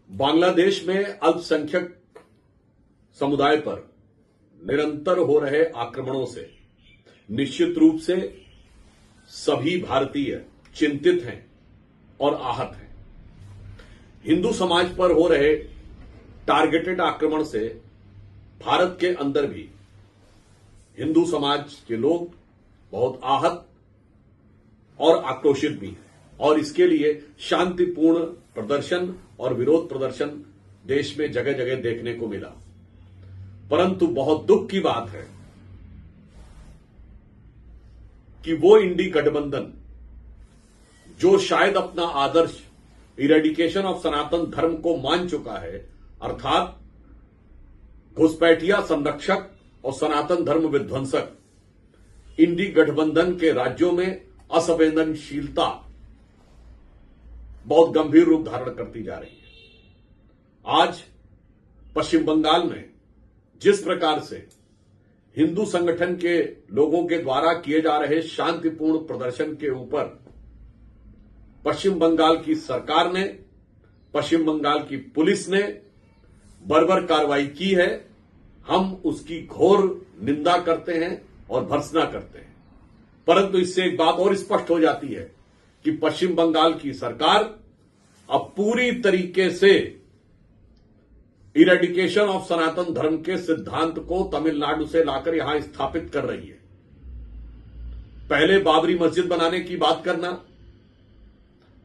बांग्लादेश में अल्पसंख्यक समुदाय पर निरंतर हो रहे आक्रमणों से निश्चित रूप से सभी भारतीय चिंतित हैं और आहत हैं। हिंदू समाज पर हो रहे टारगेटेड आक्रमण से भारत के अंदर भी हिंदू समाज के लोग बहुत आहत और आक्रोशित भी हैं और इसके लिए शांतिपूर्ण प्रदर्शन और विरोध प्रदर्शन देश में जगह जगह देखने को मिला। परंतु बहुत दुख की बात है कि वो इंडी गठबंधन जो शायद अपना आदर्श इरेडिकेशन ऑफ सनातन धर्म को मान चुका है, अर्थात घुसपैठिया संरक्षक और सनातन धर्म विध्वंसक, इंडी गठबंधन के राज्यों में असंवेदनशीलता बहुत गंभीर रूप धारण करती जा रही है। आज पश्चिम बंगाल में जिस प्रकार से हिंदू संगठन के लोगों के द्वारा किए जा रहे शांतिपूर्ण प्रदर्शन के ऊपर पश्चिम बंगाल की सरकार ने, पश्चिम बंगाल की पुलिस ने बर्बर कार्रवाई की है, हम उसकी घोर निंदा करते हैं और भर्त्सना करते हैं। परंतु इससे एक बात और स्पष्ट हो जाती है कि पश्चिम बंगाल की सरकार अब पूरी तरीके से इरेडिकेशन ऑफ सनातन धर्म के सिद्धांत को तमिलनाडु से लाकर यहां स्थापित कर रही है। पहले बाबरी मस्जिद बनाने की बात करना,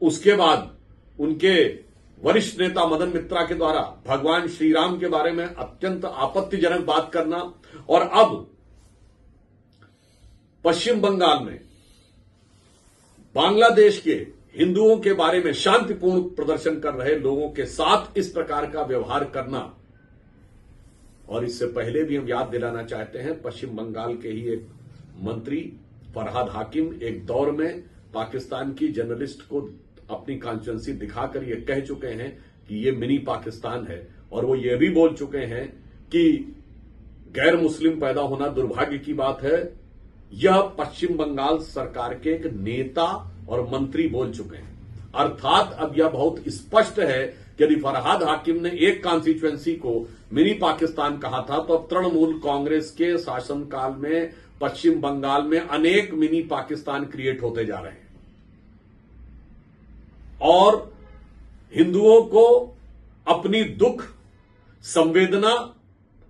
उसके बाद उनके वरिष्ठ नेता मदन मित्रा के द्वारा भगवान श्री राम के बारे में अत्यंत आपत्तिजनक बात करना, और अब पश्चिम बंगाल में बांग्लादेश के हिंदुओं के बारे में शांतिपूर्ण प्रदर्शन कर रहे लोगों के साथ इस प्रकार का व्यवहार करना। और इससे पहले भी हम याद दिलाना चाहते हैं, पश्चिम बंगाल के ही एक मंत्री फरहाद हाकिम एक दौर में पाकिस्तान की जर्नलिस्ट को अपनी कॉन्स्टिट्यूएंसी दिखाकर ये कह चुके हैं कि ये मिनी पाकिस्तान है, और वो ये भी बोल चुके हैं कि गैर मुस्लिम पैदा होना दुर्भाग्य की बात है। यह पश्चिम बंगाल सरकार के एक नेता और मंत्री बोल चुके हैं। अर्थात अब यह बहुत स्पष्ट है कि यदि फरहाद हाकिम ने एक कॉन्स्टिट्यूएंसी को मिनी पाकिस्तान कहा था, तो अब तृणमूल कांग्रेस के शासनकाल में पश्चिम बंगाल में अनेक मिनी पाकिस्तान क्रिएट होते जा रहे हैं और हिंदुओं को अपनी दुख, संवेदना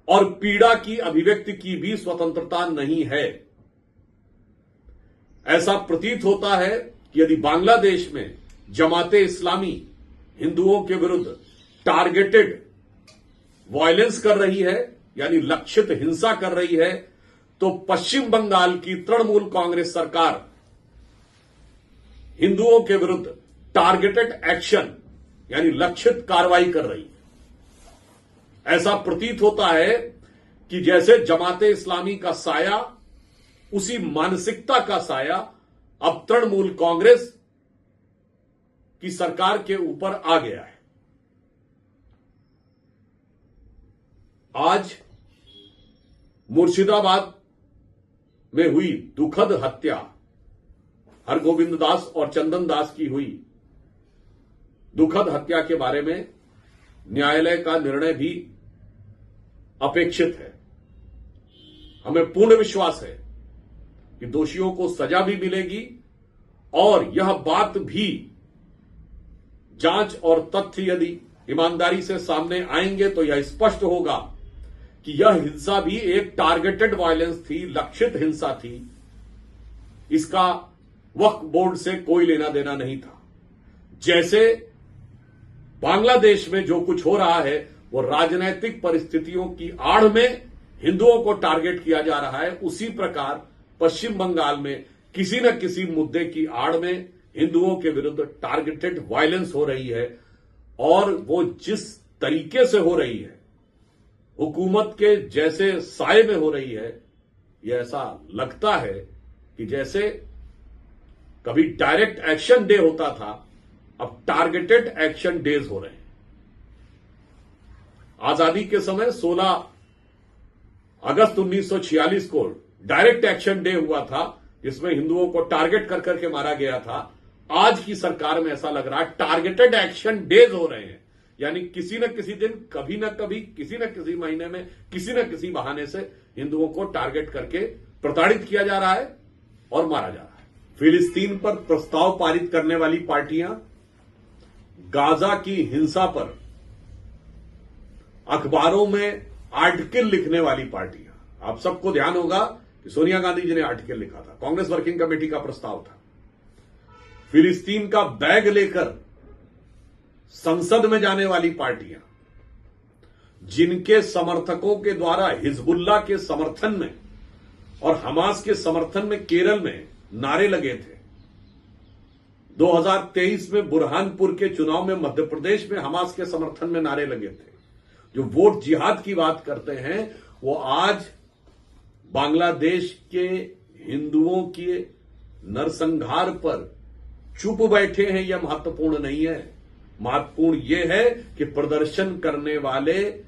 और पीड़ा की अभिव्यक्ति की भी स्वतंत्रता नहीं है। ऐसा प्रतीत होता है कि यदि बांग्लादेश में जमाते इस्लामी हिंदुओं के विरुद्ध टारगेटेड वायलेंस कर रही है, यानी लक्षित हिंसा कर रही है, तो पश्चिम बंगाल की तृणमूल कांग्रेस सरकार हिंदुओं के विरुद्ध टारगेटेड एक्शन यानी लक्षित कार्रवाई कर रही है। ऐसा प्रतीत होता है कि जैसे जमाते इस्लामी का साया, उसी मानसिकता का साया अब तृणमूल कांग्रेस की सरकार के ऊपर आ गया है। आज मुर्शिदाबाद में हुई दुखद हत्या, हरगोविंद दास और चंदन दास की हुई दुखद हत्या के बारे में न्यायालय का निर्णय भी अपेक्षित है। हमें पूर्ण विश्वास है कि दोषियों को सजा भी मिलेगी और यह बात भी जांच और तथ्य यदि ईमानदारी से सामने आएंगे तो यह स्पष्ट होगा कि यह हिंसा भी एक टारगेटेड वायलेंस थी, लक्षित हिंसा थी। इसका वक्फ बोर्ड से कोई लेना देना नहीं था। जैसे बांग्लादेश में जो कुछ हो रहा है वो राजनीतिक परिस्थितियों की आड़ में हिंदुओं को टारगेट किया जा रहा है, उसी प्रकार पश्चिम बंगाल में किसी न किसी मुद्दे की आड़ में हिंदुओं के विरुद्ध टारगेटेड वायलेंस हो रही है। और वो जिस तरीके से हो रही है, हुकूमत के जैसे साए में हो रही है, यह ऐसा लगता है कि जैसे कभी डायरेक्ट एक्शन डे होता था, अब टारगेटेड एक्शन डेज हो रहे हैं। आजादी के समय 16 अगस्त 1946 को डायरेक्ट एक्शन डे हुआ था, जिसमें हिंदुओं को टारगेट कर करके मारा गया था। आज की सरकार में ऐसा लग रहा है टारगेटेड एक्शन डेज हो रहे हैं, यानी किसी न किसी दिन, कभी न कभी, किसी न किसी महीने में, किसी न किसी बहाने से हिंदुओं को टारगेट करके प्रताड़ित किया जा रहा है और मारा जा रहा है। फिलिस्तीन पर प्रस्ताव पारित करने वाली पार्टियां, गाजा की हिंसा पर अखबारों में आर्टिकल लिखने वाली पार्टियां, आप सबको ध्यान होगा कि सोनिया गांधी जी ने आर्टिकल लिखा था, कांग्रेस वर्किंग कमेटी का प्रस्ताव था। फिलिस्तीन का बैग लेकर संसद में जाने वाली पार्टियां, जिनके समर्थकों के द्वारा हिजबुल्लाह के समर्थन में और हमास के समर्थन में केरल में नारे लगे थे। 2023 में बुरहानपुर के चुनाव में मध्य प्रदेश में हमास के समर्थन में नारे लगे थे। जो वोट जिहाद की बात करते हैं, वो आज बांग्लादेश के हिंदुओं के नरसंहार पर चुप बैठे हैं। यह महत्वपूर्ण नहीं है। महत्वपूर्ण यह है कि प्रदर्शन करने वाले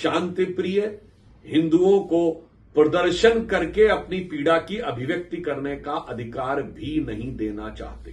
शांति प्रिय हिंदुओं को प्रदर्शन करके अपनी पीड़ा की अभिव्यक्ति करने का अधिकार भी नहीं देना चाहते।